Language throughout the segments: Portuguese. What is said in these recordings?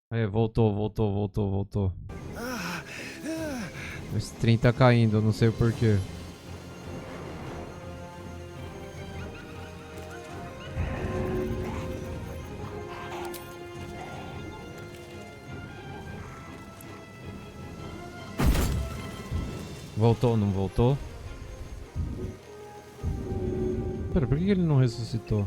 Aí, voltou. Esse trem tá caindo, eu não sei o porquê. Voltou, não voltou? Pera, por que ele não ressuscitou?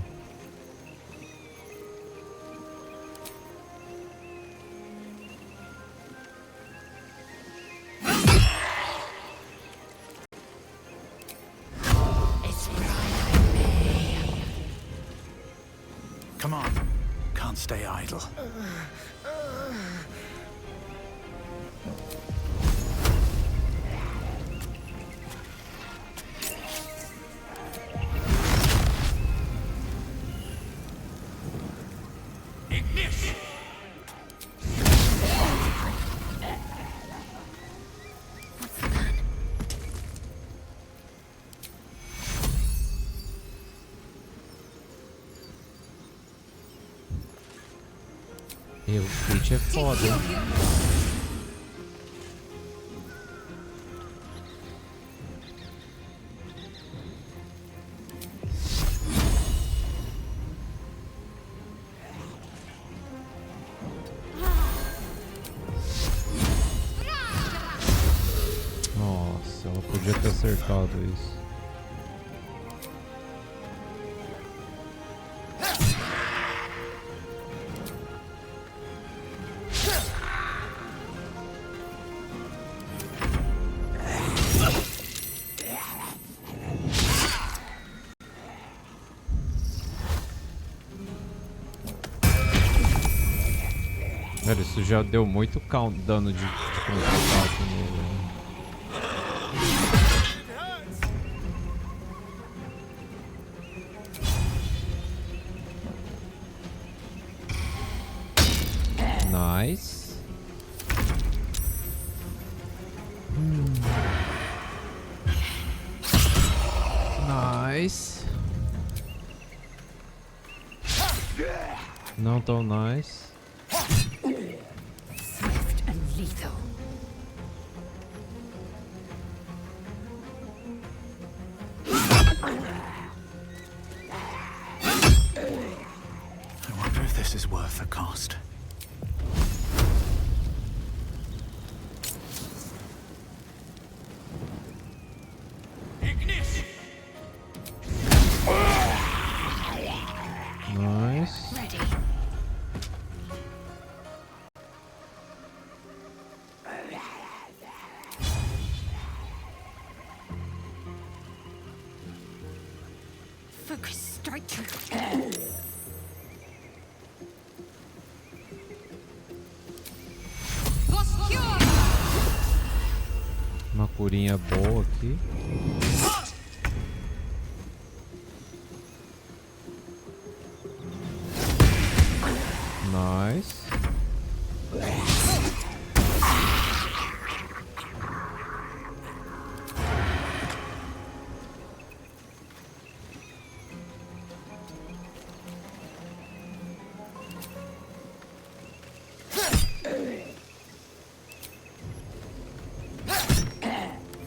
Come on. Can't stay idle. O Switch é foda, hein? Nossa, ela podia ter acertado isso. Velho, isso já deu muito dano de contra-ataque nele. Nice. Nice. Não tão nice. Swift and lethal. I wonder if this is worth the cost. Nice. Ready. Focus, strike through. Uma curinha boa aqui. Nice.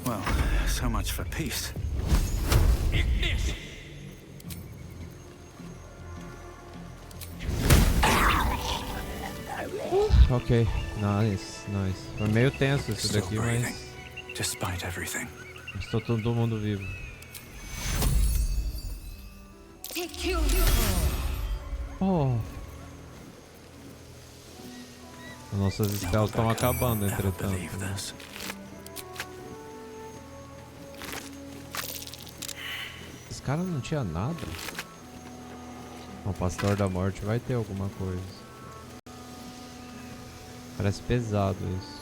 Well, so much for peace. Ok, nice. Foi meio tenso isso Still daqui, breathing, mas despite everything. estou todo mundo vivo. Oh. Nossas spells estão acabando, Never entretanto. believe this. Esse cara não tinha nada? O Pastor da Morte vai ter alguma coisa. Parece pesado isso.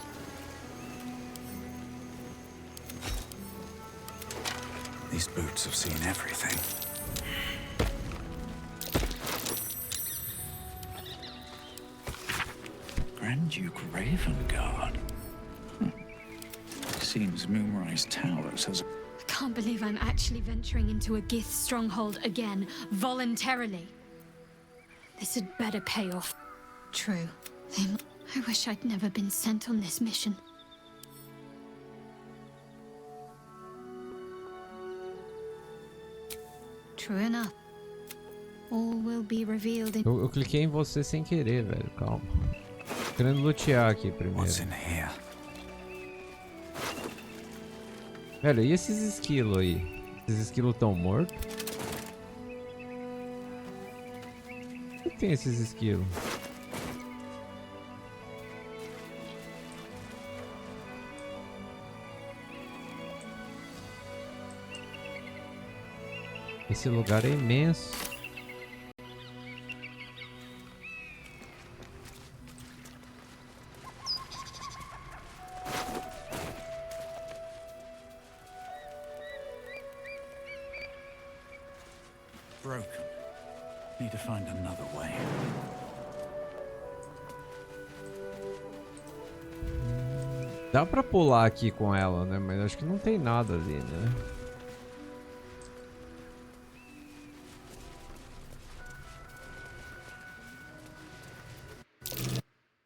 These boots have seen everything. Grand Duke Ravengard. Seems Moonrise Towers has a... I can't believe I'm actually venturing into a Gith stronghold again, voluntarily. This had better pay off. True. I wish I'd never been sent on this mission. True enough. All will be revealed in... Eu cliquei em você sem querer, velho. Calma. Tô querendo lutear aqui What's primeiro. in here? Velho, e esses esquilos aí? Esses esquilos tão mortos? O que tem esses esquilos? Esse lugar é imenso. Broken. Need to find another way. Dá pra pular aqui com ela, né? Mas acho que não tem nada ali, né?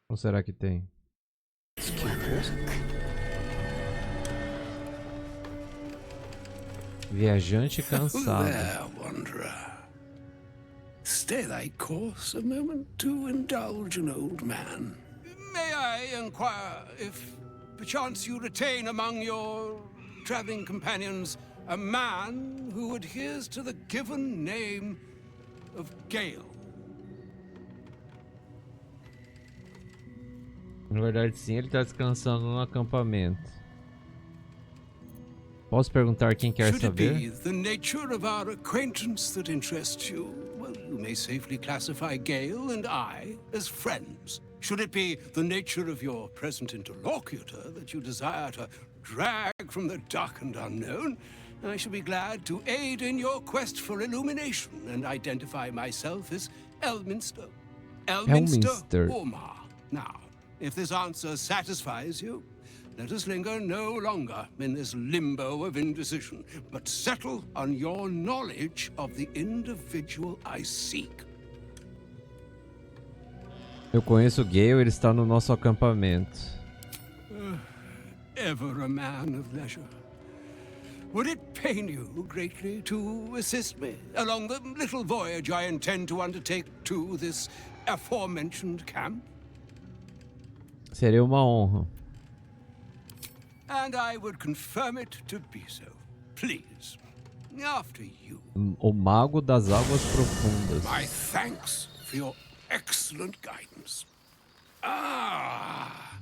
Ou será que tem? Viajante cansado. There, wanderer. Stay thy course a moment to indulge an old man. May I inquire if perchance you retain among your traveling companions a man who adheres to the given name of Gale? Na verdade, sim, ele tá descansando no acampamento. Posso perguntar quem quer Should it be saber? the nature of our acquaintance that interests you? Well, you may safely classify Gale and I as friends. Should it be the nature of your present interlocutor that you desire to drag from the dark and unknown? I shall be glad to aid in your quest for illumination and identify myself as Elminster. Elminster. Ormar. Now, if this answer satisfies you, let us linger no longer in this limbo of indecision, but settle on your knowledge of the individual I seek. Eu conheço o Gale, ele está no nosso acampamento. Ever a man of leisure. Would it pain you greatly to assist me along the little voyage I intend to undertake to this aforementioned camp? Seria uma honra. And I would confirm it to be so. Please, after you. O Mago das Águas Profundas. My thanks for your excellent guidance. Ah,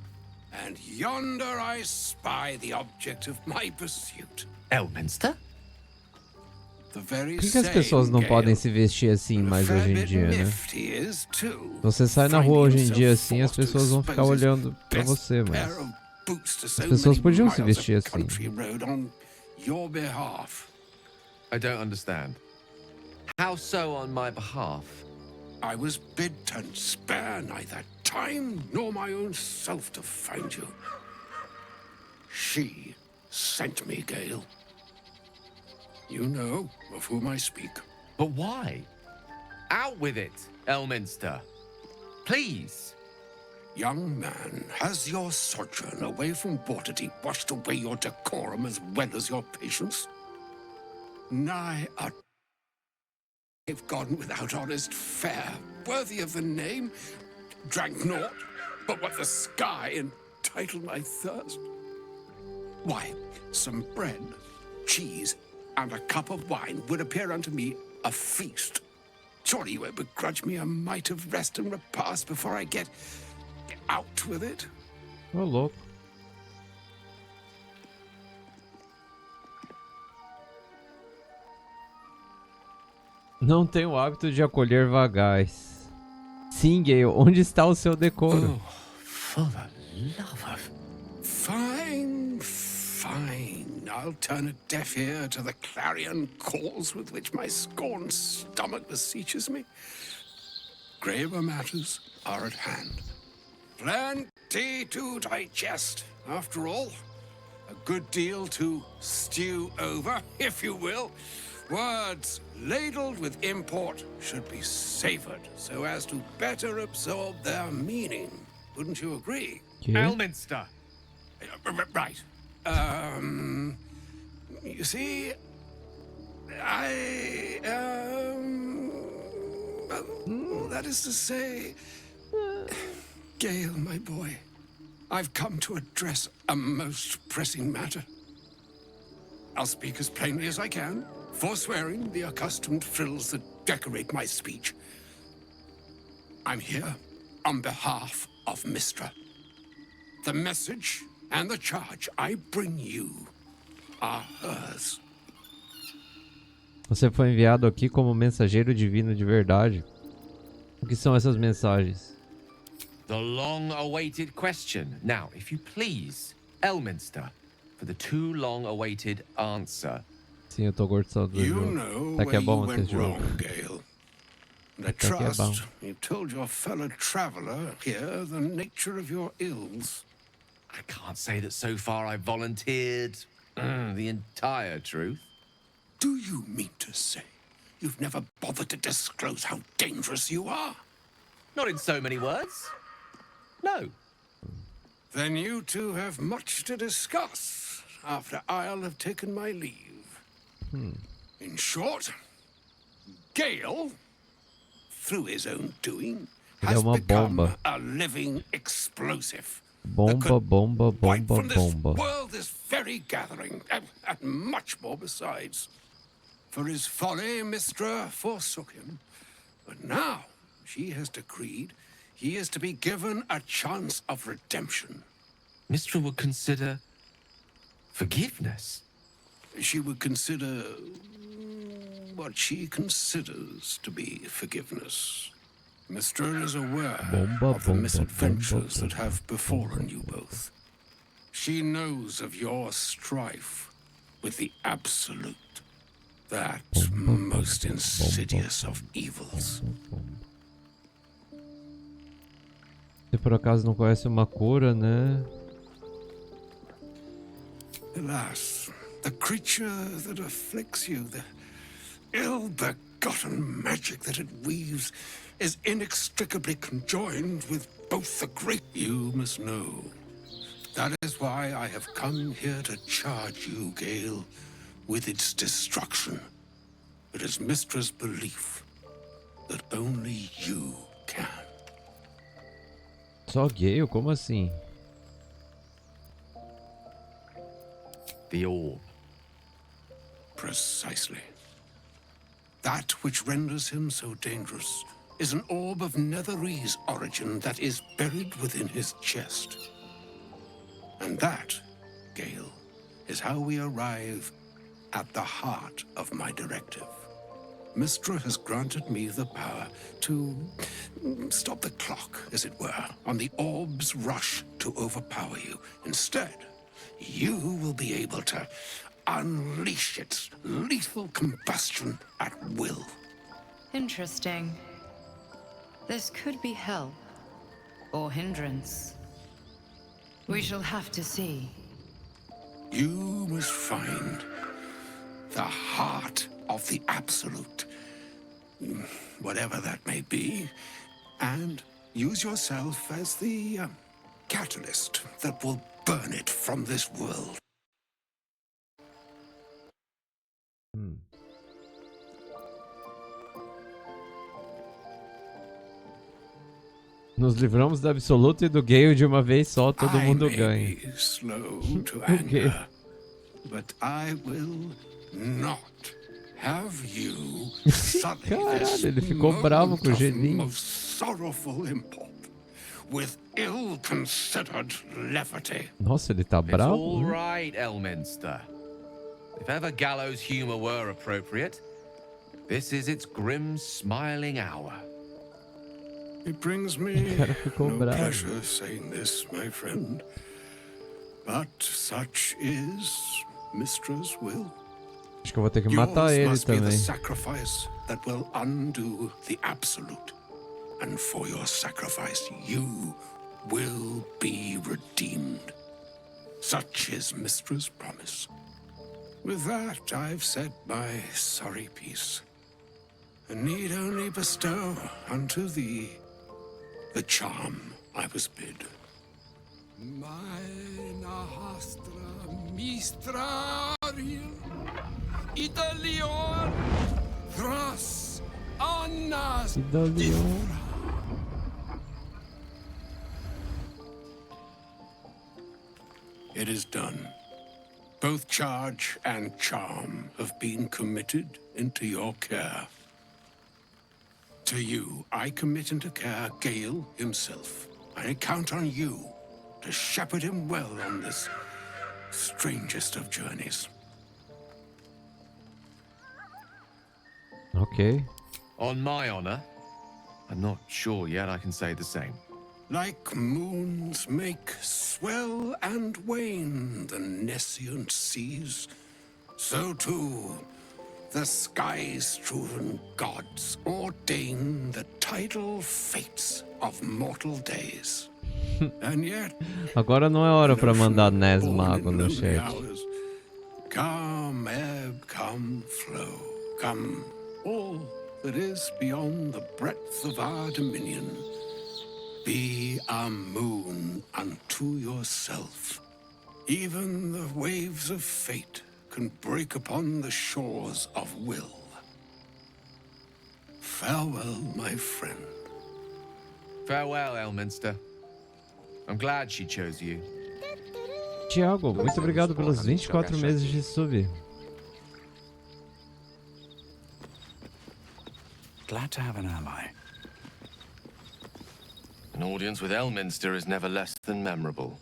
and yonder I spy the object of my pursuit. Elminster? The very Por que as pessoas não same podem Gale. se vestir assim And a mais fair hoje em bit dia, né? miffed he is, too, Você sai na finding rua hoje em himself dia assim, as forced to pessoas vão ficar expose his olhando pra best você, pair mas of boots to so as pessoas many podiam se miles vestir of assim. country road on your behalf. I don't understand. How so on my behalf? I was bid to spare neither time nor my own self to find you. She sent me, Gale. You know of whom I speak. But why? Out with it, Elminster. Please. Young man, has your sojourn away from Waterdeep washed away your decorum as well as your patience? Nigh I've gone without honest fare, worthy of the name, drank naught but what the sky entitled my thirst. Why, some bread, cheese, and a cup of wine would appear unto me a feast. Surely you won't begrudge me a mite of rest and repast before I get out with it? Ô, louco. Não tenho o hábito de acolher vagais. Sim, Gale, onde está o seu decoro? Oh, for the love of... Fine, fine. I'll turn a deaf ear to the clarion calls with which my scorned stomach beseeches me. Graver matters are at hand. Plenty to digest, after all. A good deal to stew over, if you will. Words ladled with import should be savored so as to better absorb their meaning. Wouldn't you agree? Que? Elminster. Right. You see, that is to say, Gale, my boy, I've come to address a most pressing matter. I'll speak as plainly as I can, forswearing the accustomed frills that decorate my speech. I'm here on behalf of Mistra. The message and the charge I bring you are hers. Você foi enviado aqui como mensageiro divino de verdade. O que são essas mensagens? The long-awaited question. Now, if you please, Elminster, for the too long-awaited answer. Sim, eu tô gostando do You jogo. know Até que where é you bom went esse jogo. wrong, Gale. And I Até que é bom. trust you told your fellow traveler here the nature of your ills. I can't say that so far I've volunteered the entire truth. Do you mean to say you've never bothered to disclose how dangerous you are? Not in so many words. No. Then you two have much to discuss after I'll have taken my leave. In short, Gale, through his own doing, Ele é has uma become bomba. a living explosive. Bomba, bomba, Wipe bomba, from this bomba. world this very gathering, and much more besides. For his folly, Mistra forsook him. But now she has decreed he is to be given a chance of redemption. Mistra would consider forgiveness. She would consider what she considers to be forgiveness. Mistra is aware Bomba, of the bomba, misadventures bomba, that have befallen you both. She knows of your strife with the Absolute, that most insidious of evils. Se por acaso não conhece uma cura, né? Alas, the creature that afflicts you, the ill-begotten magic that it weaves, is inextricably conjoined with both the great. You must know. That is why I have come here to charge you, Gale, with its destruction. It is Mistra's belief that only you can. Só Gale? Como assim? The orb. Precisely. That which renders him so dangerous is an orb of Netherese origin that is buried within his chest. And that, Gale, is how we arrive at the heart of my directive. Mistra has granted me the power to stop the clock, as it were, on the orb's rush to overpower you. Instead, you will be able to unleash its lethal combustion at will. Interesting. This could be help or hindrance. We shall have to see. You must find the heart of the Absolute, whatever that may be, and use yourself as the catalyst that will burn it from this world. Nos livramos do Absoluto e do Gale de uma vez só, todo mundo I may ganha. be slow to Okay. anger, but I will not have you sully Caralho, this ele ficou bravo com o moment of gelinho. most sorrowful import with ill-considered levity. Nossa, ele tá It's bravo? all right, Elminster. If ever gallows humor were appropriate, this is its grim, smiling hour. It brings me cara ficou no bravo. pleasure saying this, my friend, but such is Mistra's will. Acho que eu vou ter que matar Yours ele must be the também. sacrifice that will undo the Absolute. And for your sacrifice, you will be redeemed. Such is Mistra's promise. With that, I've said my sorry piece, and need only bestow unto thee the charm I was bid. Maena hastra mistrariel Italion thras annas Idalion. It is done. Both charge and charm have been committed into your care. To you, I commit into care Gale himself. I count on you to shepherd him well on this strangest of journeys. Ok. On my honor, I'm not sure yet I can say the same. Like moons make swell and wane the nescient seas, so too the sky-strewn gods ordain the tidal fates of mortal days. And yet, Agora não é hora pra mandar notion Ness born mago in no lonely chat. hours. Come ebb, come flow, come all that is beyond the breadth of our dominion. Be a moon unto yourself. Even the waves of fate can break upon the shores of will. Farewell, my friend. Farewell, Elminster. I'm glad she chose you. Tiago, muito obrigado pelos 24 meses de sub. Glad to have an ally. An audience with Elminster is never less than memorable.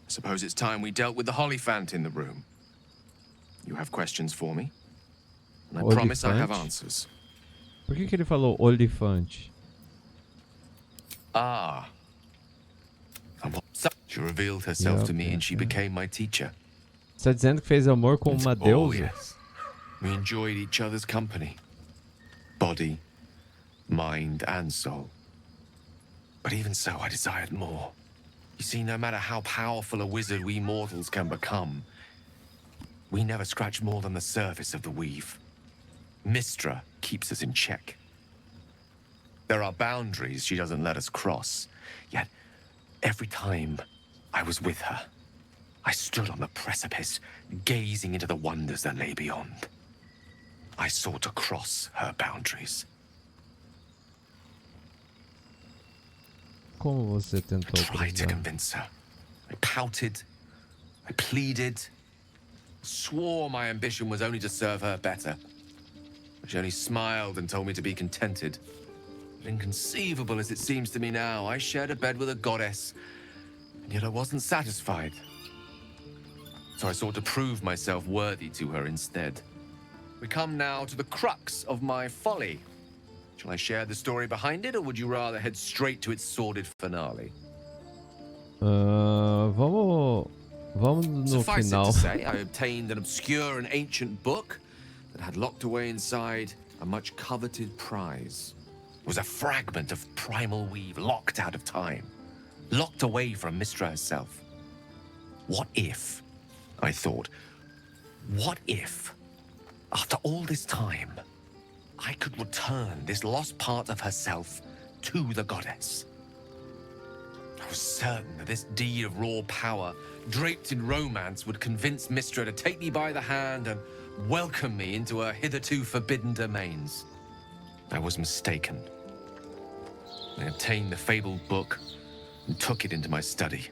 I suppose it's time we dealt with the Hollyphant in the room. You have questions for me? And I promise I have Olifante? answers. Por que ele falou olifante? Ah. She revealed herself to me Yep, and she yep. became my teacher. Você tá dizendo que fez amor com uma Oh, deusa? yes. We enjoyed each other's company. Body, mind, and soul. But even so, I desired more. You see, no matter how powerful a wizard we mortals can become, we never scratch more than the surface of the weave. Mystra keeps us in check. There are boundaries she doesn't let us cross, yet every time I was with her, I stood on the precipice, gazing into the wonders that lay beyond. I sought to cross her boundaries. Como você tentou I tried to cruzar? convince her. I pouted. I pleaded. Swore my ambition was only to serve her better. But she only smiled and told me to be contented. But inconceivable as it seems to me now, I shared a bed with a goddess, and yet I wasn't satisfied. So I sought to prove myself worthy to her instead. We come now to the crux of my folly. Shall I share the story behind it, or would you rather head straight to its sordid finale? Vamos no Suffice it final. to say, I obtained an obscure and ancient book that had locked away inside a much coveted prize. It was a fragment of primal weave locked out of time, locked away from Mystra herself. What if, I thought, what if, after all this time, I could return this lost part of herself to the goddess? I was certain that this deed of raw power, draped in romance, would convince Mystra to take me by the hand and welcome me into her hitherto forbidden domains. I was mistaken. I obtained the fabled book and took it into my study.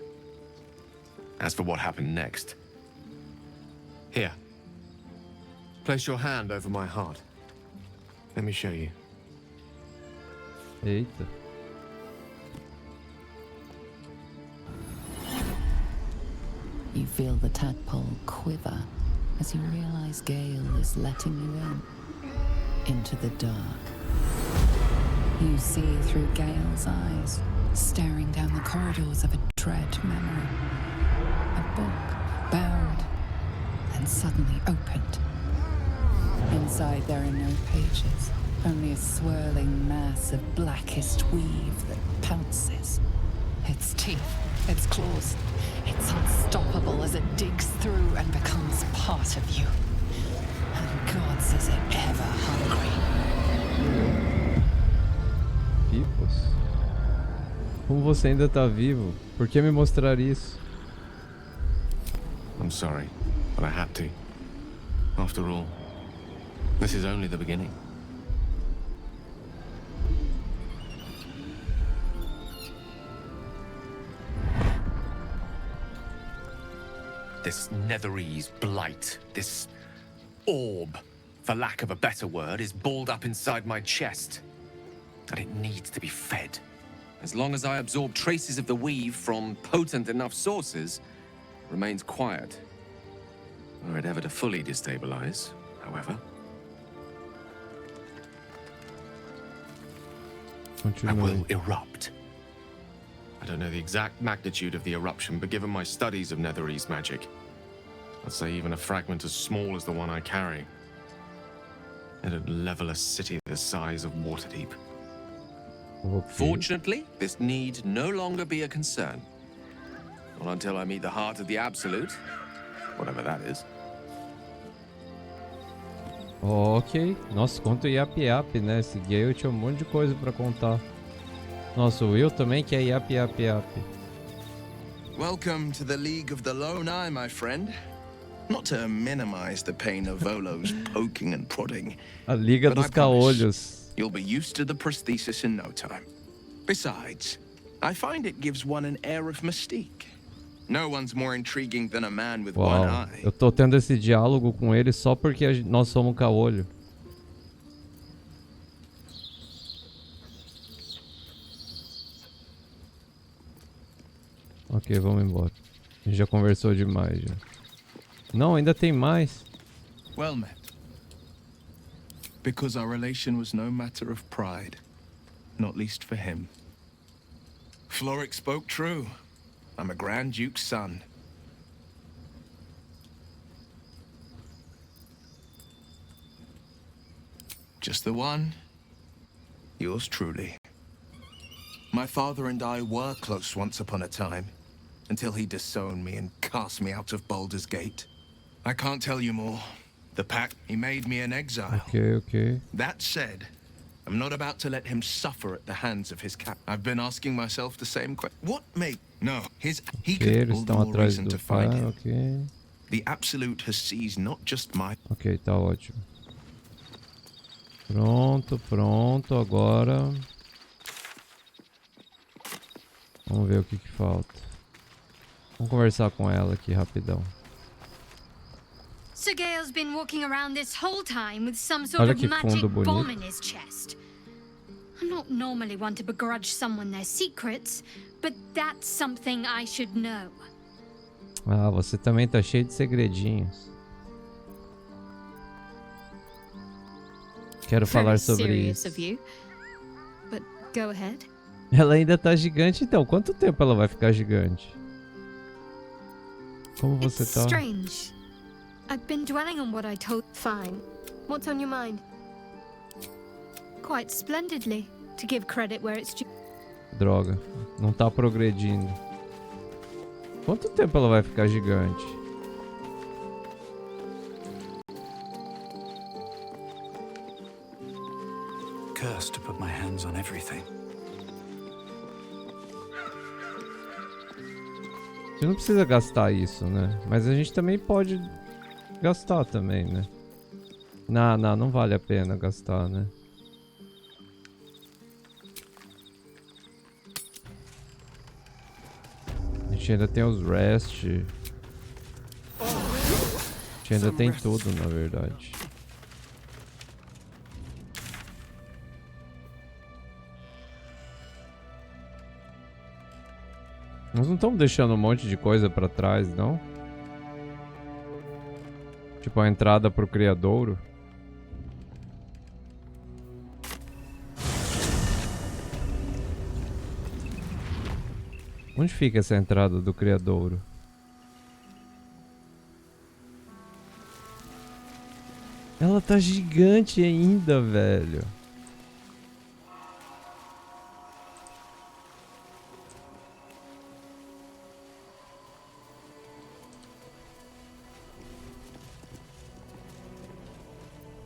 As for what happened next, here, place your hand over my heart. Let me show you. Eita. You feel the tadpole quiver as you realize Gale is letting you into the dark. You see through Gale's eyes, staring down the corridors of a dread memory. A book bound and suddenly opened. Inside there are no pages, only a swirling mass of blackest weave that pounces. Its teeth, its claws, it's unstoppable as it digs through and becomes part of you. And gods, is it ever hungry. Pipos. Como você ainda tá vivo? Por que me mostrar isso? I'm sorry, but I had to. After all, this is only the beginning. This Netherese blight, this orb, for lack of a better word, is balled up inside my chest. And it needs to be fed. As long as I absorb traces of the weave from potent enough sources, it remains quiet. Were it ever to fully destabilize, however, I will erupt. I don't know the exact magnitude of the eruption, but given my studies of Netherese magic, I'd say even a fragment as small as the one I carry, it'd level a city the size of Waterdeep. Okay. Fortunately, this need no longer be a concern. Not until I meet the heart of the Absolute, whatever that is. Ok. Nossa, conta o Yap Yap, né? Esse Gale tinha um monte de coisa pra contar. Nossa, o Will também quer Yap Yap Yap. Welcome to the League of the Lone Eye, my friend. Not to minimize the pain of Volo's poking and prodding, A Liga but dos I promise Caolhos. you'll be used to the prosthesis in no time. Besides, I find it gives one an air of mystique. No one's more intriguing than a man with one Uau, eye. eu tô tendo esse diálogo com ele só porque nós somos caolho. Ok, vamos embora. A gente já conversou demais já. Não, ainda tem mais. Well met. Because our relation was no matter of pride, not least for him. Floric spoke true. I'm a Grand Duke's son. Just the one. Yours truly. My father and I were close once upon a time, until he disowned me and cast me out of Baldur's Gate. I can't tell you more. The pact, he made me an exile. Ok. That said, I'm not about to let him suffer at the hands of his cap. I've been asking myself the same question. What made... No, he Ok, could eles all the estão more atrás reason do to find pai, him. ok. The Absolute has seized not just my... Ok, tá ótimo. Pronto, agora... Vamos ver o que falta. Vamos conversar com ela aqui rapidão. Sir Gale's been walking around this whole time with some sort Olha of que magic fundo bomb bonito. in his chest. I'm not normally one to begrudge someone their secrets, but that's something I should know. Ah, você também tá cheio de segredinhos. Quero falar sobre serious isso. of you. But go ahead. Ela ainda tá gigante, então. Quanto tempo ela vai ficar gigante? Como você It's tá? strange. I've been dwelling on what I told. Fine. What's on your mind? Quite splendidly, to give credit where it's due. Droga, não tá progredindo. Quanto tempo ela vai ficar gigante? Cursed to put my hands on everything. A gente não precisa gastar isso, né? Mas a gente também pode gastar também, né? Não vale a pena gastar, né? A gente ainda tem os rest. A gente ainda tem tudo, na verdade. Nós não estamos deixando um monte de coisa pra trás, não? Tipo a entrada pro criadouro. Onde fica essa entrada do criadouro? Ela tá gigante ainda, velho.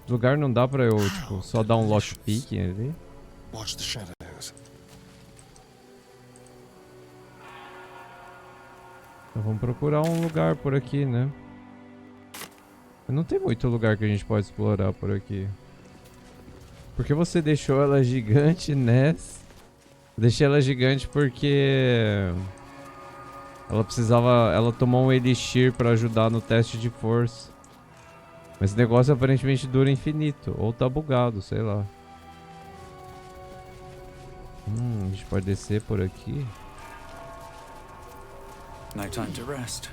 Lugar não dá pra eu, tipo, só dar um lockpick ali. Watch the shadows. Então vamos procurar um lugar por aqui, né? Não tem muito lugar que a gente pode explorar por aqui. Por que você deixou ela gigante, Ness? Eu deixei ela gigante porque ela precisava... Ela tomou um elixir pra ajudar no teste de força. Mas esse negócio aparentemente dura infinito. Ou tá bugado, sei lá. A gente pode descer por aqui. No time to rest.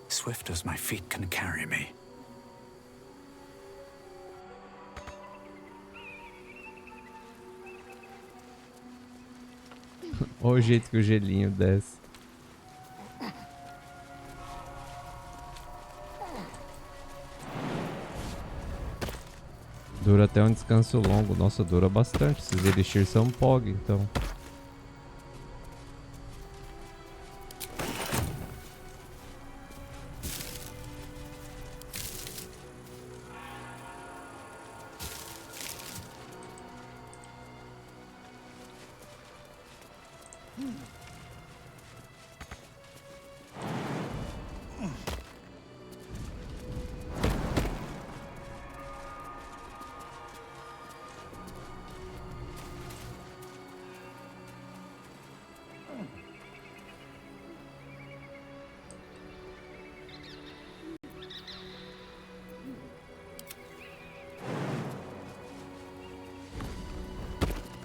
Swift as my feet can carry me. Olha o jeito que o gelinho desce. Dura até um descanso longo. Nossa, dura bastante. Esses elixir são POG, então.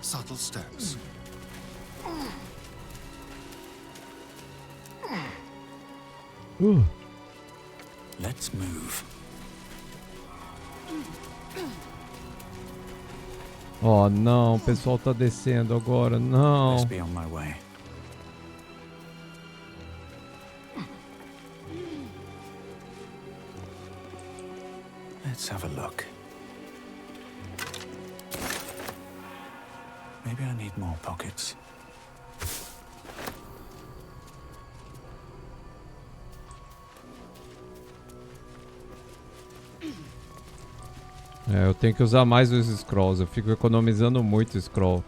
Subtle steps. Let's move. Oh, não, o pessoal tá descendo agora, não. Let's be on my way. Let's have a look. Maybe I need more pockets. É, eu tenho que usar mais os scrolls, eu fico economizando muito scroll.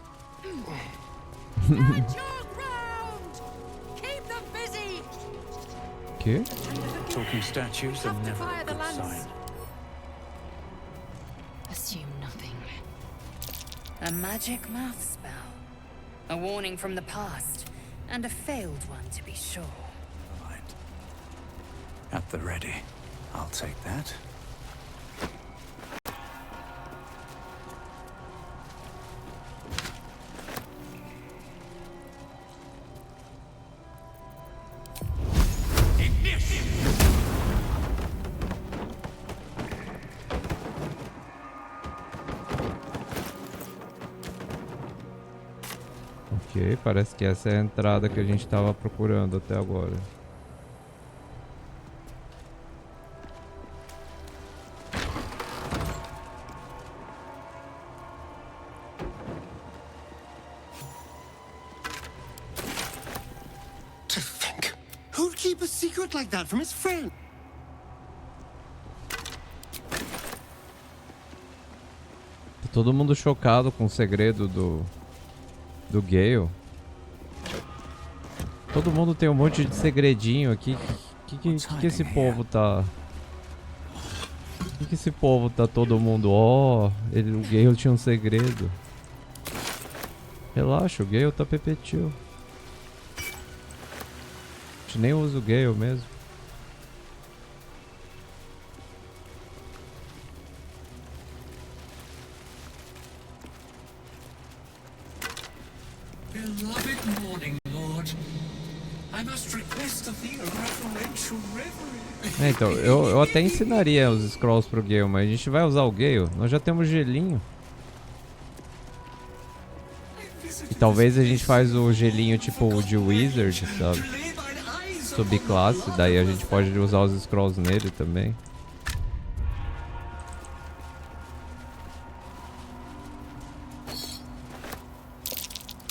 Que? Talking statues are never a good sign. Assume nothing. A magic mouth spell. A warning from the past. And a failed one, to be sure. Right. At the ready. I'll take that. Ok, parece que essa é a entrada que a gente tava procurando até agora. To think, who'd keep a secret like that from his friend? Tá todo mundo chocado com o segredo do Gale. Todo mundo tem um monte de segredinho aqui. Que esse povo tá... Que esse povo tá todo mundo... Ó, o Gale tinha um segredo. Relaxa, o Gale tá pepetil. A gente nem usa o Gale mesmo. Beloved morning, Lord. I must request of thee a reverential reverie. É, então, eu até ensinaria os scrolls pro Gale, mas a gente vai usar o Gale. Nós já temos gelinho. E talvez a gente faz o gelinho tipo o de Wizard, sabe? Subclasse, daí a gente pode usar os scrolls nele também.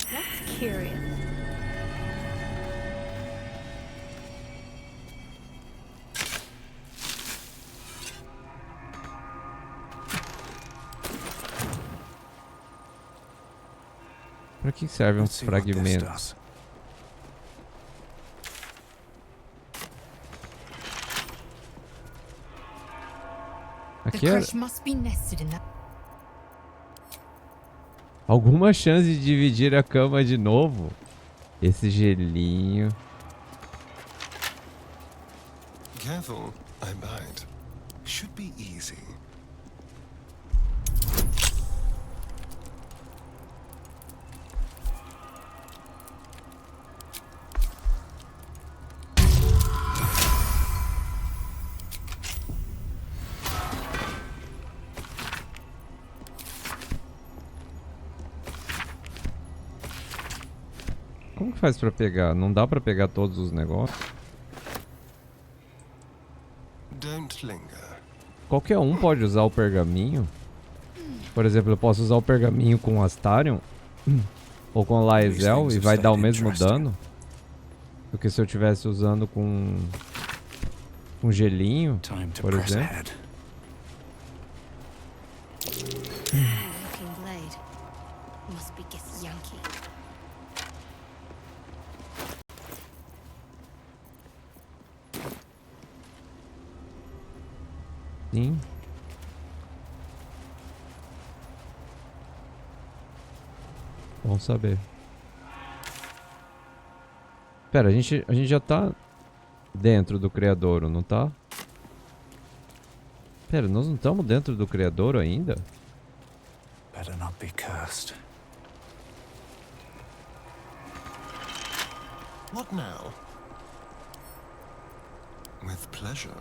That's curious. Pra que servem Let's uns see what this fragmentos? does. aqui é... Alguma chance de dividir a cama de novo? Esse gelinho. Careful, I might. Should be easy. Como que faz pra pegar? Não dá pra pegar todos os negócios? Don't linger. Qualquer um pode usar o pergaminho? Por exemplo, eu posso usar o pergaminho com Astarion? Ou com Lae'zel e vai dar o mesmo dano? Do que se eu estivesse usando com... um gelinho, por exemplo? Sim. Bom saber. Pera, a gente já tá dentro do criadouro, não tá? Pera, nós não estamos dentro do criadouro ainda? Better not be cursed. What now? With pleasure.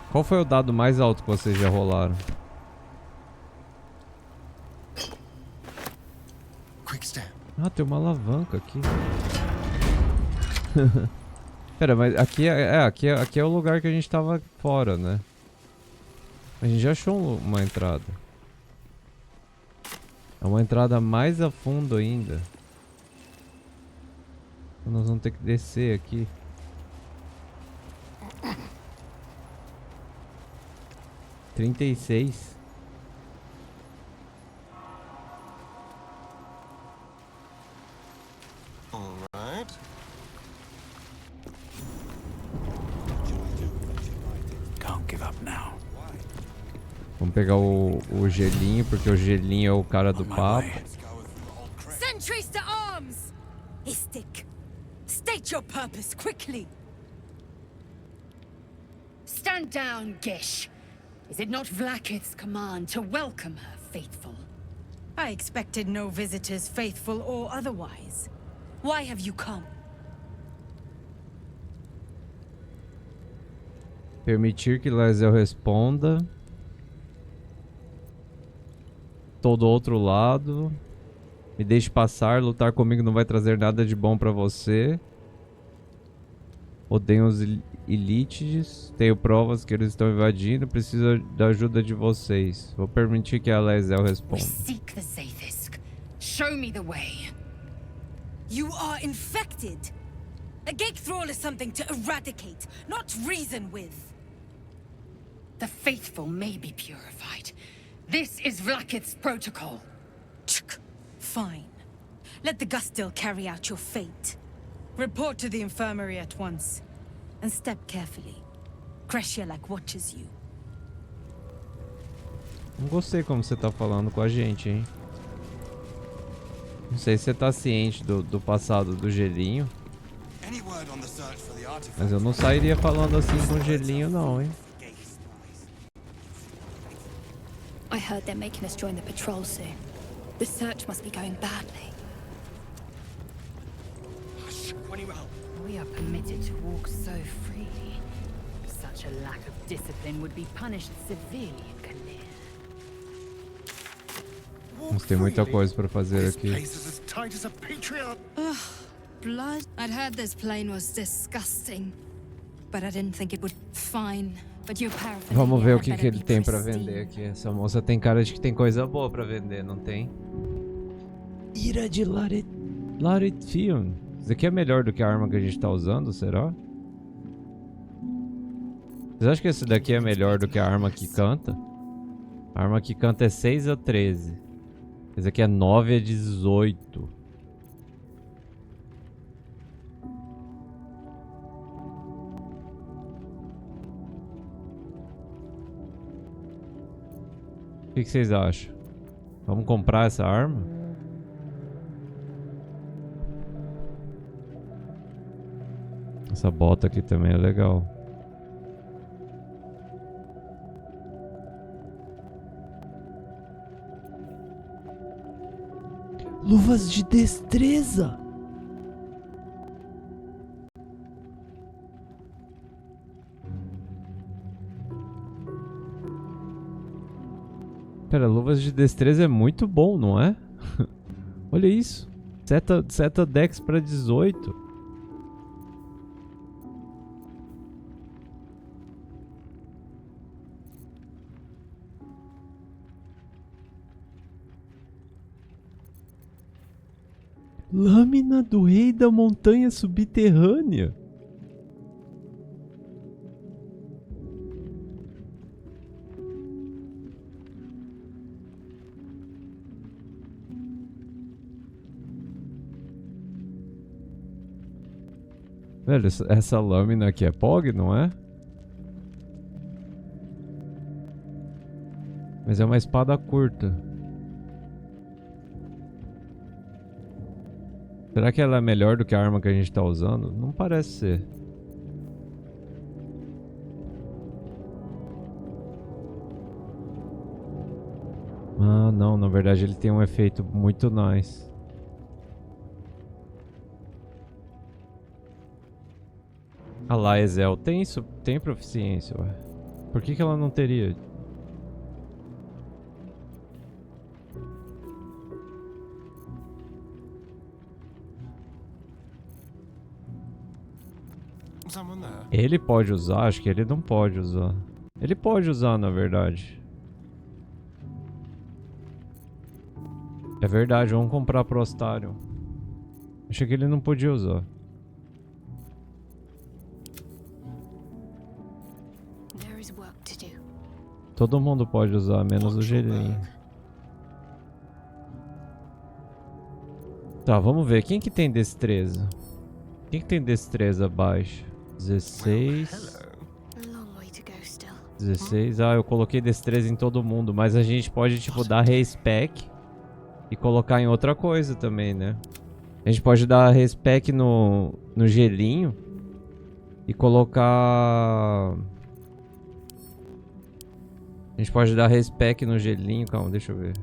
Qual foi o dado mais alto que vocês já rolaram? Ah, tem uma alavanca aqui. Pera, mas aqui aqui é o lugar que a gente tava fora, né? A gente já achou uma entrada. É uma entrada mais a fundo ainda. Então nós vamos ter que descer aqui. $36. Alright. Can't give up now. Vamos pegar o gelinho, porque o gelinho é o cara do papo. Sentries to arms! Istik, state your purpose quickly. Stand down, Gish. Is it not Vlaakith's command to welcome her, faithful? I expected no visitors, faithful or otherwise. Why have you come? Permitir que Lae'zel responda. Tô do outro lado. Me deixe passar. Lutar comigo não vai trazer nada de bom pra você. Odeio os Ilítides. Tenho provas que eles estão invadindo. Preciso da ajuda de vocês. Vou permitir que a Lae'zel responda. Seek the Zaithisk. Show me the way. You are infected. A gate thrall is something to eradicate, not reason with. The faithful may be purified. This is Vlaakith's protocol. Fine. Let the Gustil carry out your fate. Report to the infirmary at once. And step carefully. Kreshia-like watches you. Não gostei como você tá falando com a gente, hein? Não sei se você tá ciente do passado do gelinho. Mas eu não sairia falando assim com o gelinho não, hein? I heard they're making us join the patrol soon. The search must be going badly. We are permitted to walk so freely. Such a lack of discipline would be punished severely in Kalir. Mas tem muita coisa pra fazer aqui. Ugh, blood. I'd heard this plane was disgusting. But I didn't think it would. Fine. But your paraphernalia. Vamos ver o que ele tem pra vender aqui. Essa moça tem cara de que tem coisa boa pra vender, não tem? Ira de Larithion. Isso aqui é melhor do que a arma que a gente tá usando, será? Vocês acham que esse daqui é melhor do que a arma que canta? A arma que canta é 6 a 13. Esse aqui é 9 a 18. que vocês acham? Vamos comprar essa arma? Essa bota aqui também é legal. Luvas de destreza! Pera, luvas de destreza é muito bom, não é? Olha isso. Seta Dex pra 18. Lâmina do Rei da Montanha Subterrânea. Velho, essa lâmina aqui é POG, não é? Mas é uma espada curta. Será que ela é melhor do que a arma que a gente tá usando? Não parece ser. Ah, não. Na verdade ele tem um efeito muito nice. A Laezel tem isso, tem proficiência, ué. Por que ela não teria? Ele pode usar? Acho que ele não pode usar. Ele pode usar, na verdade. É verdade, vamos comprar pro Ostarion. Achei que ele não podia usar. Todo mundo pode usar, menos o gelinho. Tá, vamos ver. Quem que tem destreza? Quem que tem destreza baixa? 16. 16. Ah, eu coloquei destreza em todo mundo. Mas a gente pode, tipo, dar respec e colocar em outra coisa também, né? A gente pode dar respec no gelinho e colocar... A gente pode dar respec no gelinho. Calma, deixa eu ver.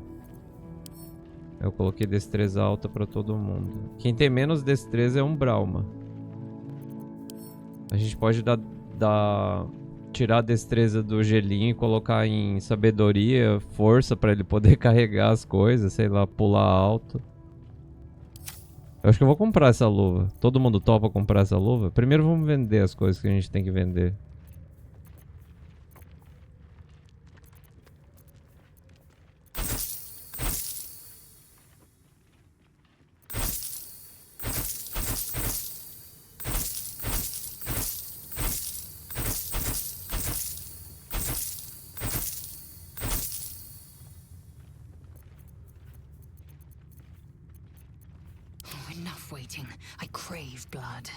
Eu coloquei destreza alta pra todo mundo. Quem tem menos destreza é um Brauma. A gente pode tirar a destreza do gelinho e colocar em sabedoria, força pra ele poder carregar as coisas, sei lá, pular alto. Eu acho que eu vou comprar essa luva. Todo mundo topa comprar essa luva? Primeiro vamos vender as coisas que a gente tem que vender. Enough waiting. I crave blood.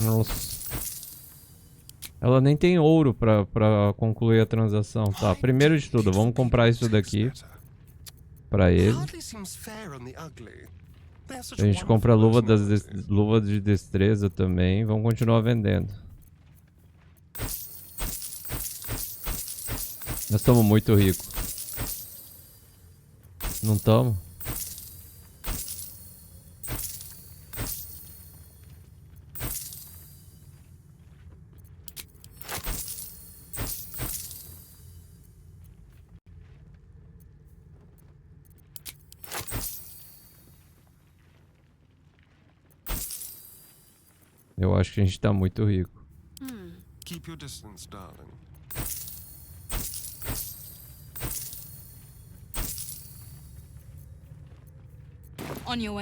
Nossa. Ela nem tem ouro pra concluir a transação. Tá, primeiro de tudo, vamos comprar isso daqui pra ele. A gente compra a luva de destreza também. Vamos continuar vendendo. Nós estamos muito ricos. Não estamos? Eu acho que a gente está muito rico. Keep your distance, darling.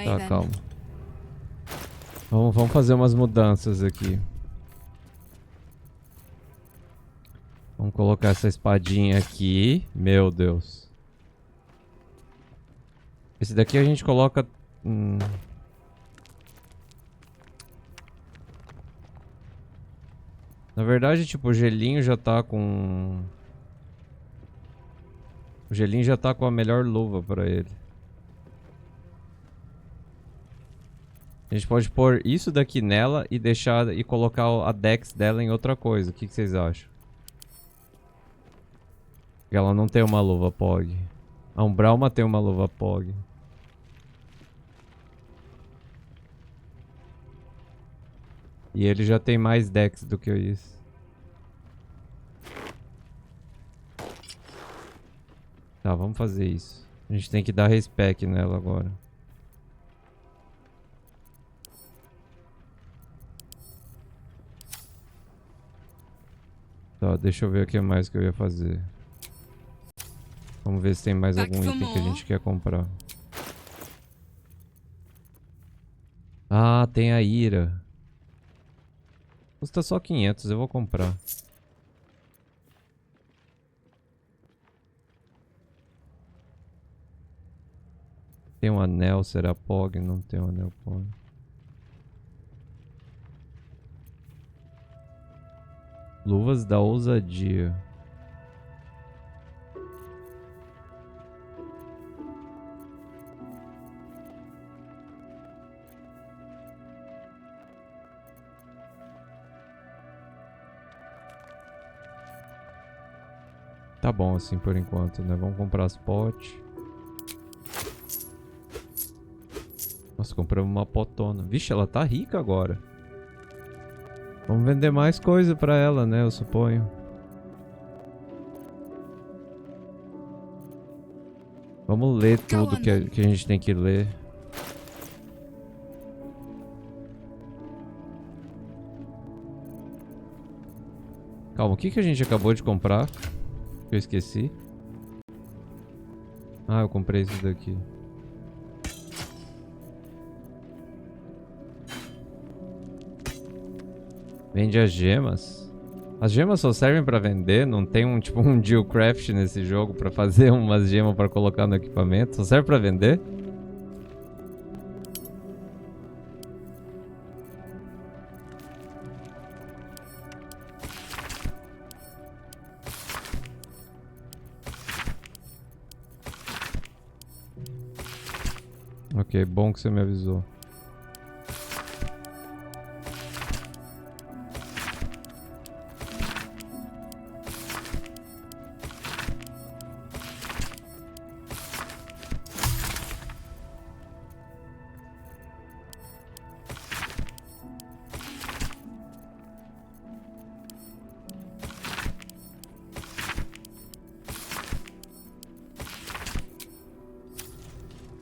Tá, calma. Vamos fazer umas mudanças aqui. Vamos colocar essa espadinha aqui. Meu Deus. Esse daqui a gente coloca... Na verdade, tipo, o gelinho já tá com... O gelinho já tá com a melhor luva pra ele. A gente pode pôr isso daqui nela e deixar e colocar a Dex dela em outra coisa. O que vocês acham? Ela não tem uma luva POG. A Umbralma tem uma luva POG. E ele já tem mais Dex do que isso. Tá, vamos fazer isso. A gente tem que dar respec nela agora. Tá, deixa eu ver o que mais que eu ia fazer. Vamos ver se tem mais algum item que a gente quer comprar. Ah, tem a ira. Custa só 500, eu vou comprar. Tem um anel, será POG? Não tem um anel POG. Luvas da ousadia. Tá bom assim por enquanto, né? Vamos comprar as potes. Nossa, compramos uma potona. Vixe, ela tá rica agora. Vamos vender mais coisa pra ela, né? Eu suponho. Vamos ler tudo que a gente tem que ler. Calma, o que a gente acabou de comprar? Eu esqueci. Ah, eu comprei isso daqui. Vende as gemas. As gemas só servem pra vender. Não tem um tipo um deal craft nesse jogo pra fazer umas gemas pra colocar no equipamento. Só serve pra vender. Ok, bom que você me avisou.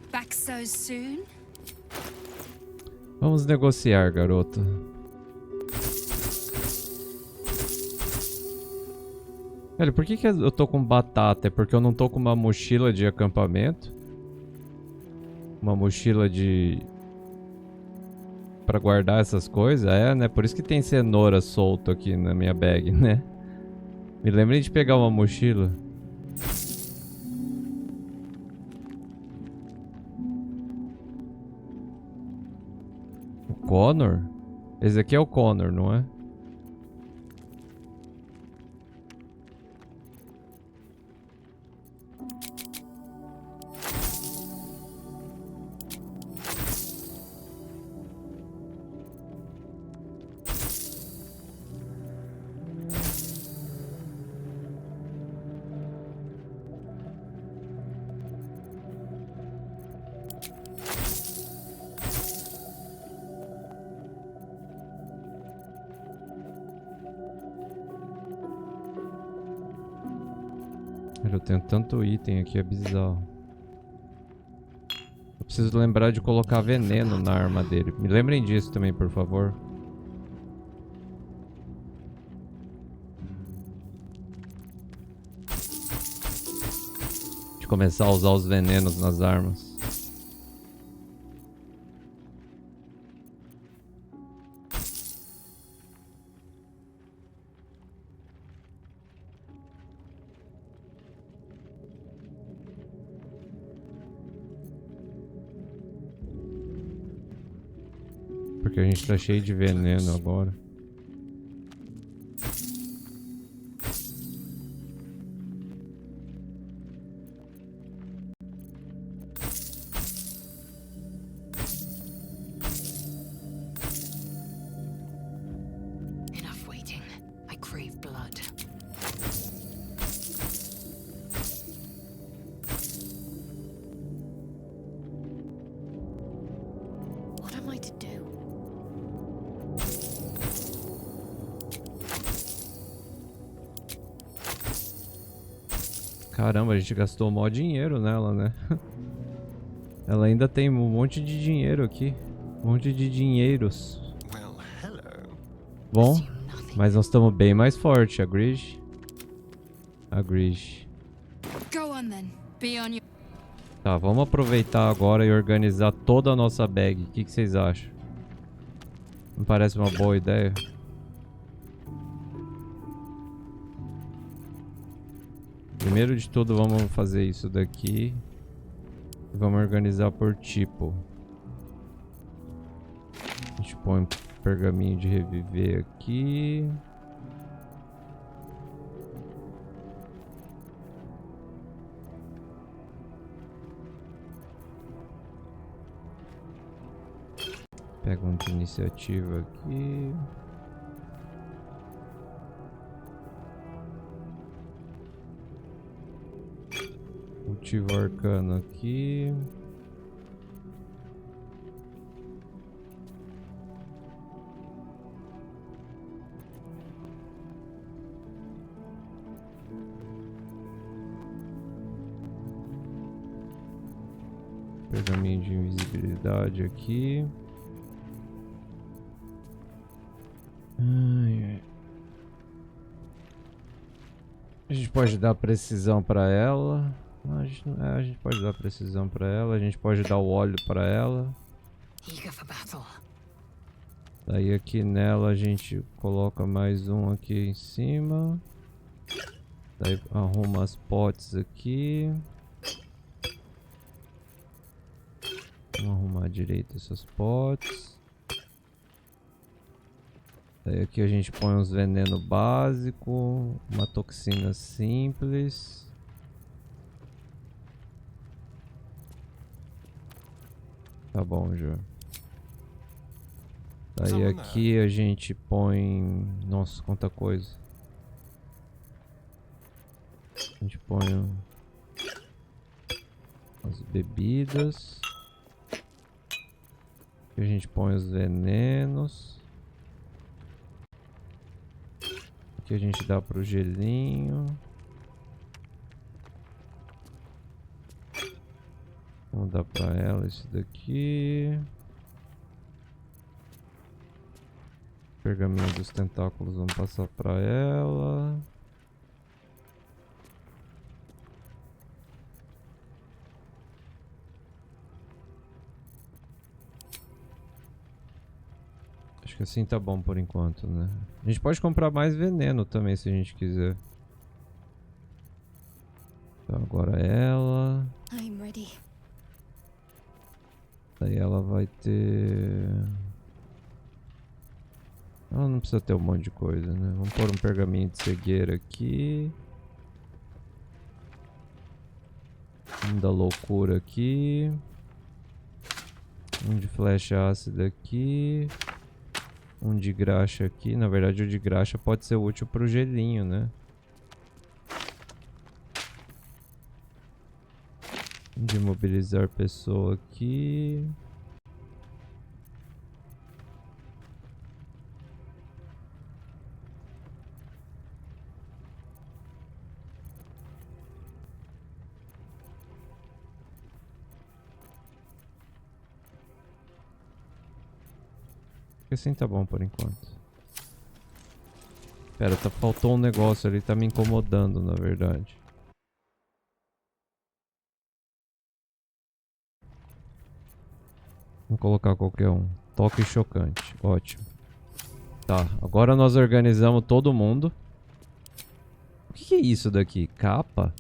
Back so soon? Vamos negociar, garota. Velho, por que eu tô com batata? É porque eu não tô com uma mochila de acampamento? Uma mochila de... pra guardar essas coisas? É, né? Por isso que tem cenoura solto aqui na minha bag, né? Me lembrei de pegar uma mochila. O Connor? Esse aqui é o Connor, não é? Eu tenho tanto item aqui, é bizarro. Eu preciso lembrar de colocar veneno na arma dele. Me lembrem disso também, por favor. De começar a usar os venenos nas armas. Porque a gente tá cheio de veneno agora. Caramba, a gente gastou mó dinheiro nela, né? Ela ainda tem um monte de dinheiro aqui. Um monte de dinheiros. Well, hello. Bom, mas nós estamos bem mais fortes, agree? Agree. Go on then. Be on your... Tá, vamos aproveitar agora e organizar toda a nossa bag. O que vocês acham? Não parece uma boa ideia? Primeiro de tudo, vamos fazer isso daqui. E vamos organizar por tipo. A gente põe um pergaminho de reviver aqui. Pega um de iniciativa aqui. Cultivo arcano aqui. Pergaminho de invisibilidade aqui. Ai, ai. A gente pode dar precisão pra ela. A gente pode dar precisão pra ela. A gente pode dar o óleo pra ela. Eager for battle. Daí aqui nela a gente coloca mais um aqui em cima. Daí arruma as potes aqui. Vamos arrumar direito essas potes. Daí aqui a gente põe uns veneno básico, uma toxina simples. Tá bom, já. Daí aqui a gente põe... Nossa, quanta coisa. A gente põe as bebidas. Aqui a gente põe os venenos. Aqui a gente dá pro gelinho. Vamos dar pra ela esse daqui. Pergaminho dos tentáculos vamos passar pra ela. Acho que assim tá bom por enquanto, né? A gente pode comprar mais veneno também se a gente quiser. Então agora ela. I'm ready. Daí ela vai ter... Ela não precisa ter um monte de coisa, né? Vamos pôr um pergaminho de cegueira aqui. Um da loucura aqui. Um de flecha ácida aqui. Um de graxa aqui. Na verdade o de graxa pode ser útil pro gelinho, né? Um de mobilizar pessoa aqui. Assim tá bom por enquanto. Pera, faltou um negócio ali, tá me incomodando na verdade. Vamos colocar qualquer um. Toque chocante, ótimo. Tá, agora nós organizamos todo mundo. O que é isso daqui? Capa?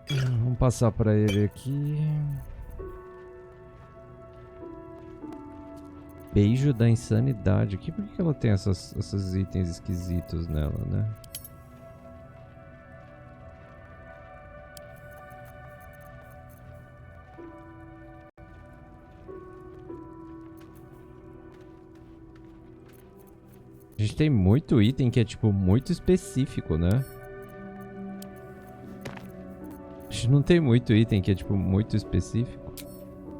Vamos passar pra ele aqui. Beijo da insanidade. Por que ela tem esses itens esquisitos nela, né? A gente tem muito item que é, tipo, muito específico, né? A gente não tem muito item que é, tipo, muito específico.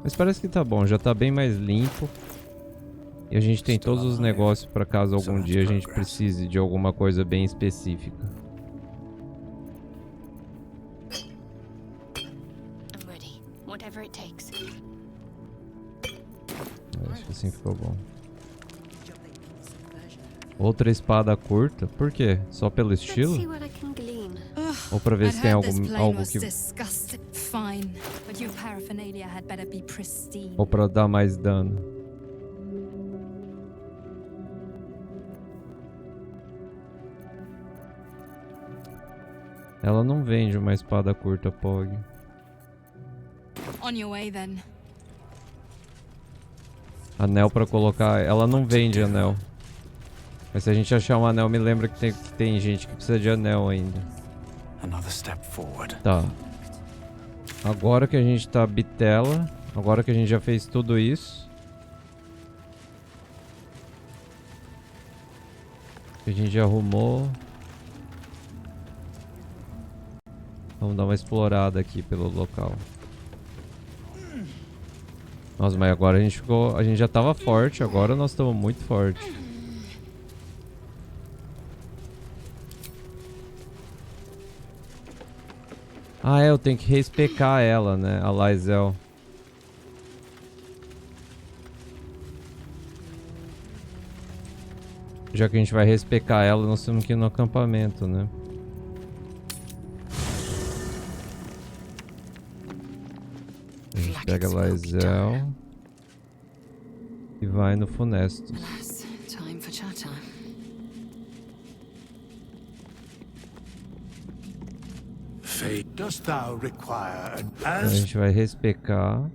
Mas parece que tá bom, já tá bem mais limpo. E a gente tem todos os negócios pra caso algum dia a gente precise de alguma coisa bem específica. I'm ready. Whatever it takes. Acho que assim ficou bom. Outra espada curta? Por quê? Só pelo Let's see estilo? what I can glean. Ou pra ver se tem algo que... disgusting. Fine, but your paraphernalia had better be pristine. Ou pra dar mais dano. Ela não vende uma espada curta, Pog. On your way then. Anel pra colocar... Ela não vende anel. Mas se a gente achar um anel, me lembra que tem gente que precisa de anel ainda. Another step forward. Tá. Agora que a gente tá bitela, agora que a gente já fez tudo isso, que a gente já arrumou, vamos dar uma explorada aqui pelo local. Nossa, mas agora a gente já tava forte, agora nós estamos muito fortes. Ah, é, eu tenho que respecar ela, né? A Lae'zel. Já que a gente vai respecar ela, nós temos que ir no acampamento, né? A gente pega a Lae'zel e vai no Funestus. Time for chatter. Fate, dost thou require an Então a gente vai respecar.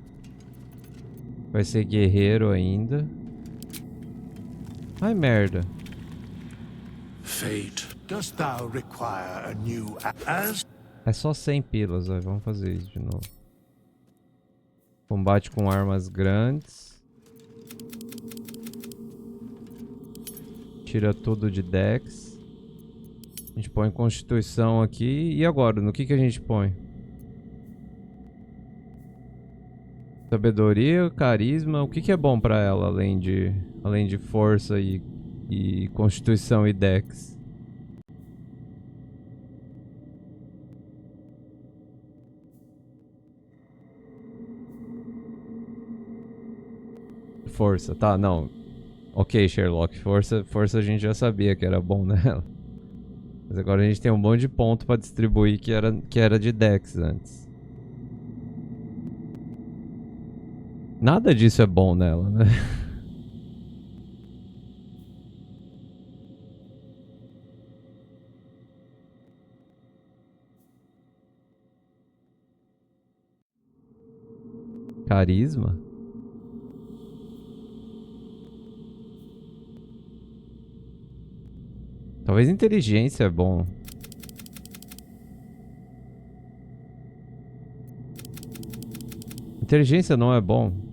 Vai ser guerreiro ainda. Ai, merda. Fate, dost thou require a new as? É só 100 pilas, ó. Vamos fazer isso de novo. Combate com armas grandes. Tira tudo de Dex. A gente põe Constituição aqui. E agora? No que a gente põe? Sabedoria, carisma. O que é bom pra ela, além de força e Constituição e Dex? Força, tá, não. Ok, Sherlock. Força a gente já sabia que era bom nela. Mas agora a gente tem um monte de ponto pra distribuir que era de Dex antes. Nada disso é bom nela, né? Carisma? Talvez inteligência é bom. Inteligência não é bom.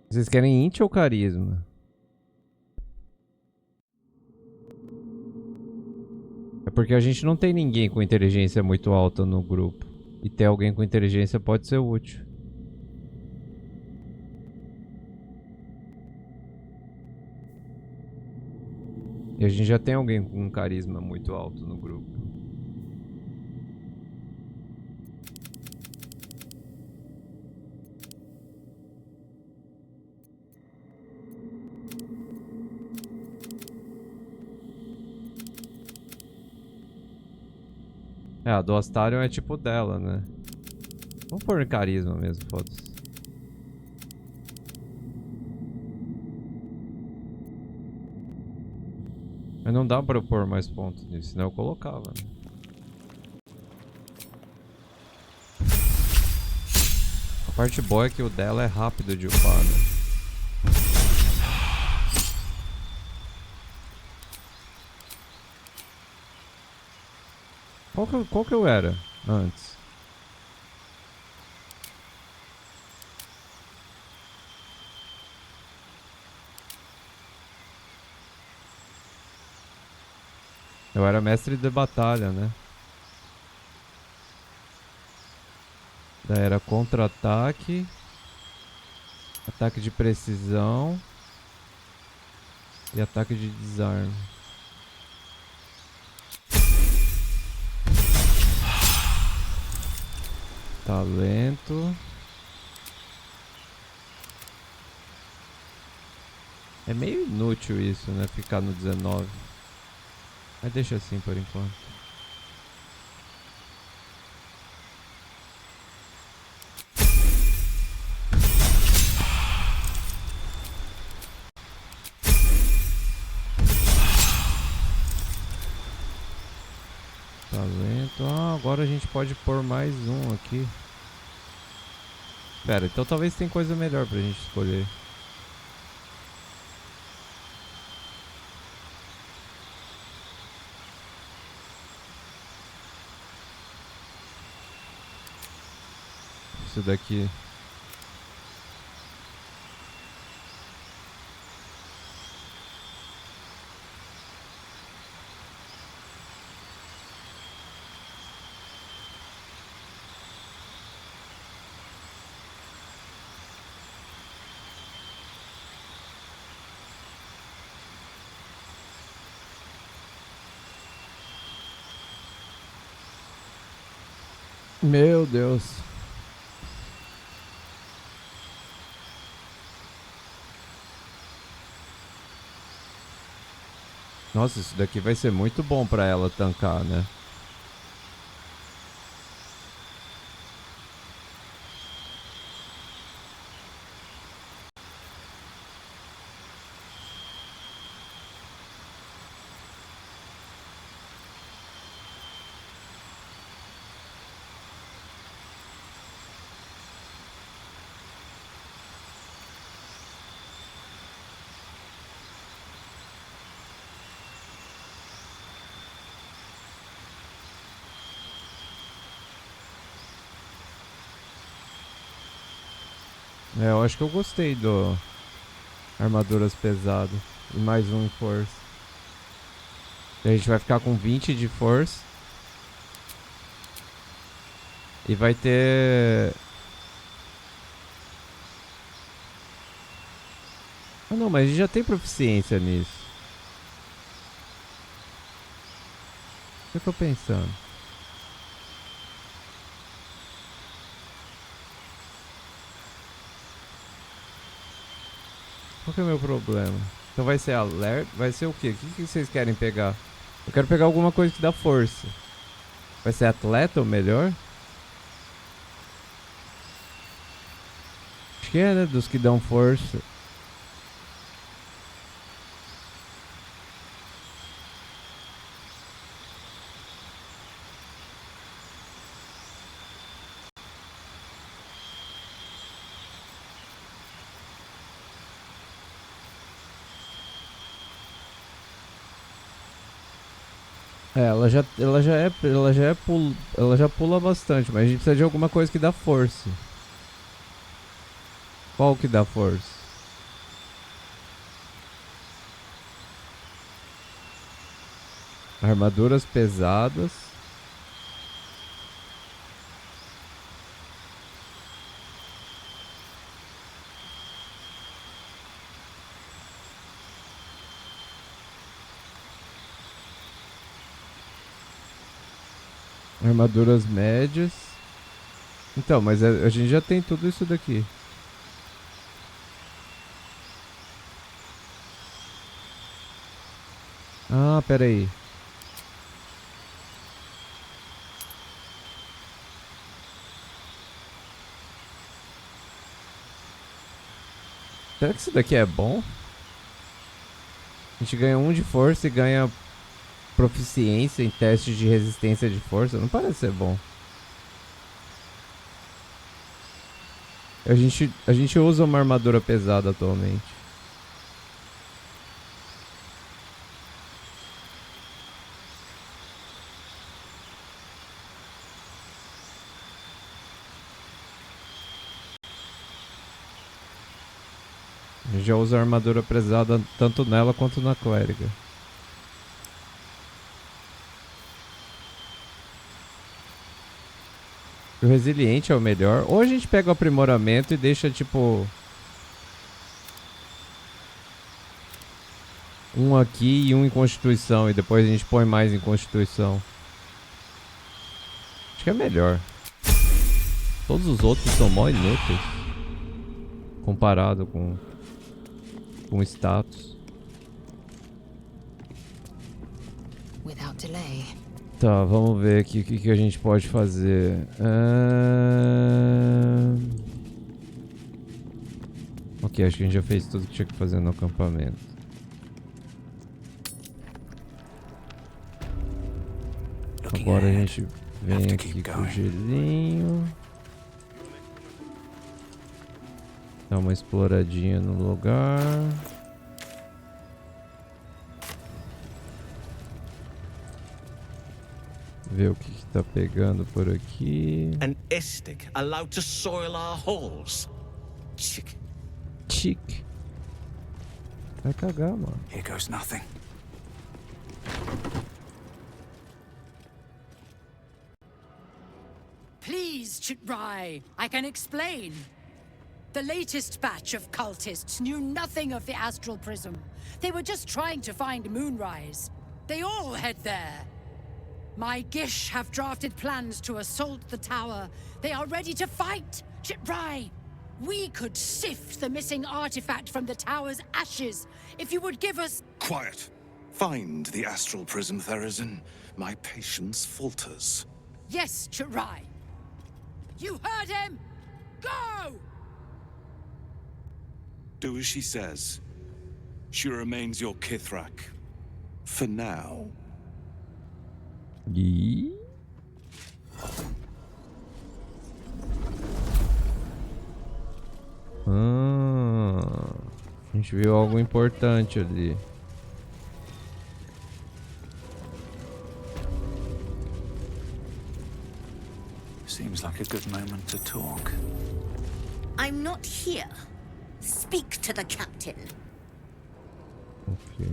Vocês querem int ou carisma? É porque a gente não tem ninguém com inteligência muito alta no grupo. E ter alguém com inteligência pode ser útil. E a gente já tem alguém com um carisma muito alto no grupo. É, a do Astarion é tipo dela, né? Vamos pôr em carisma mesmo, foda-se. Mas não dá pra eu pôr mais pontos nisso, senão eu colocava, né? A parte boa é que o dela é rápido de upar, né? Qual que eu era antes? Eu era mestre de batalha, né? Daí era contra-ataque, ataque de precisão e ataque de desarme. Talento. É meio inútil isso, né? Ficar no 19. Mas deixa assim por enquanto. Talento. Ah, agora a gente pode pôr mais um aqui. Pera, então talvez tem coisa melhor pra gente escolher. Isso daqui. Meu Deus. Nossa, isso daqui vai ser muito bom pra ela tancar, né? É, eu acho que eu gostei do armaduras pesadas. E mais um em força. A gente vai ficar com 20 de força. E vai ter... Ah não, mas a gente já tem proficiência nisso. O que eu tô pensando? Qual que é o meu problema? Então vai ser alerta? Vai ser o quê? O que vocês querem pegar? Eu quero pegar alguma coisa que dá força. Vai ser atleta ou melhor? Acho que é, né? Dos que dão força. É, ela já pula bastante, mas a gente precisa de alguma coisa que dá força. Qual que dá força? Armaduras pesadas. Armaduras médias. Então, mas a gente já tem tudo isso daqui. Ah, pera aí. Será que isso daqui é bom? A gente ganha 1 de força e ganha proficiência em testes de resistência de força. Não parece ser bom. A gente usa uma armadura pesada atualmente. A gente já usa armadura pesada tanto nela quanto na clériga. O resiliente é o melhor. Ou a gente pega o aprimoramento e deixa tipo um aqui e um em constituição. E depois a gente põe mais em constituição. Acho que é melhor. Todos os outros são mó inúteis comparado com status. Without delay. Tá, vamos ver aqui o que a gente pode fazer. Ok, acho que a gente já fez tudo que tinha que fazer no acampamento. Agora a gente vem aqui com o gelinho. Dá uma exploradinha no lugar. Ver o que tá pegando por aqui. An Istik allowed to soil our halls. Chick. Chick. Vai cagar, mano. Here goes nothing. Please, Chitrai, I can explain. The latest batch of cultists knew nothing of the astral prism. They were just trying to find Moonrise. They all head there. My Gish have drafted plans to assault the tower. They are ready to fight. Chitrai, we could sift the missing artifact from the tower's ashes if you would give us... Quiet. Find the astral prism, Therazin. My patience falters. Yes, Chitrai. You heard him! Go! Do as she says. She remains your Kithrak. For now. E... a gente viu algo importante ali. Seems like a good moment to talk. I'm not here. Speak to the captain. Ok.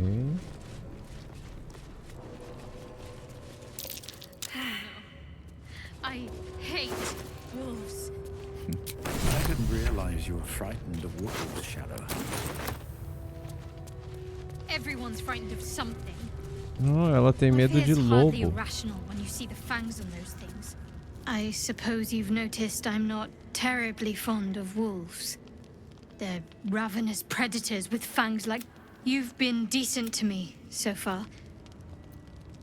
I hate wolves. I didn't realize you were frightened of wolves, Shadow. Everyone's frightened of something. Oh, ela tem medo de Hardly lobo. irrational when you see the fangs on those things. I suppose you've noticed I'm not terribly fond of wolves. They're ravenous predators with fangs like... You've been decent to me so far.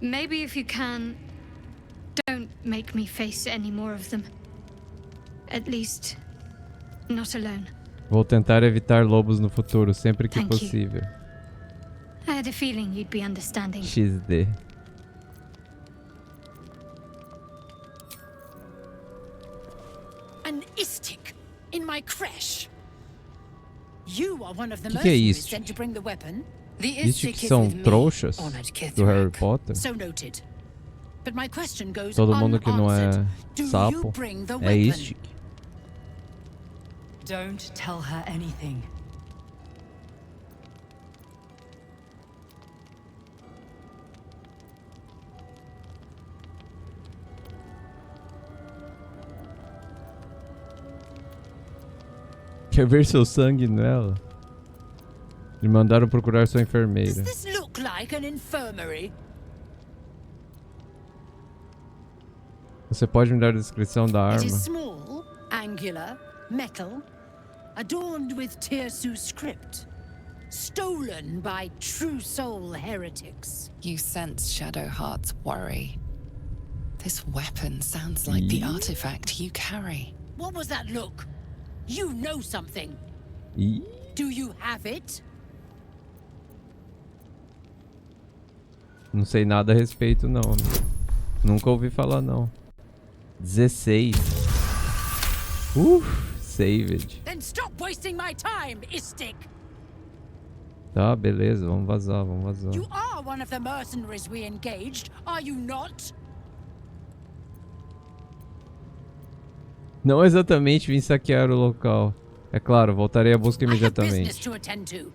Maybe if you can, don't make me face any more of them. At least, not alone. Vou tentar evitar lobos no futuro, sempre que Thank you. possível. I had a feeling you'd be understanding. XD. An Istik in my creche. You are one of the Que é mercenaries isso? sent to bring the weapon. The Isso Istik que is são with me, trouxas honored do Harry Kithrak. Potter. So noted. But my question goes Todo mundo que não é unanswered. Do you sapo bring the é weapon? este. Don't tell her anything. Quer ver seu sangue nela? Me mandaram procurar sua enfermeira. Does this look like an infirmary? Você pode me dar a descrição da It is arma? small, angular, metal, adorned with Tirsu script. Stolen by true soul heretics. You sense Shadowheart's worry. This weapon sounds like the artifact you carry. What was that look? You know something. Ih, Do you have it? Não sei nada a respeito, não. Nunca ouvi falar, não. 16. Saved. Then stop wasting my time, Istik. Tá, beleza. Vamos vazar, vamos vazar. You are one of the mercenaries we engaged, are you not? Não exatamente vim saquear o local. É claro, voltarei à busca I have imediatamente. business to attend to.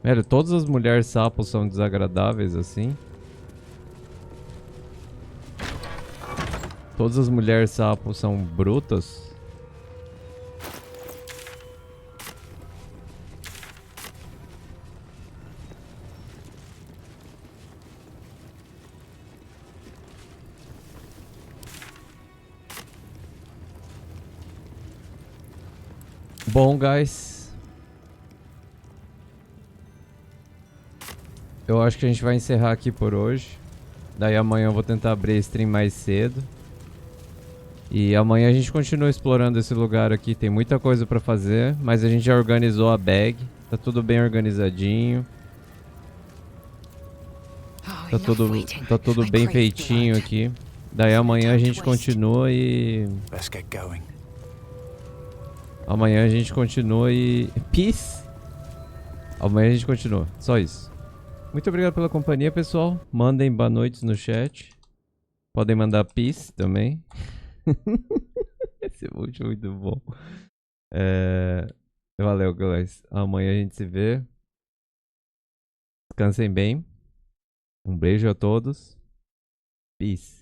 Velho, todas as mulheres sapos são desagradáveis assim? Todas as mulheres sapos são brutas? Bom, guys. Eu acho que a gente vai encerrar aqui por hoje. Daí amanhã eu vou tentar abrir a stream mais cedo. E amanhã a gente continua explorando esse lugar aqui. Tem muita coisa pra fazer, mas a gente já organizou a bag. Tá tudo bem organizadinho. Tá tudo bem feitinho aqui. Daí amanhã a gente continua e... Amanhã a gente continua e... Peace! Amanhã a gente continua. Só isso. Muito obrigado pela companhia, pessoal. Mandem boa noites no chat. Podem mandar peace também. Esse último é muito bom. Valeu, guys. Amanhã a gente se vê. Descansem bem. Um beijo a todos. Peace.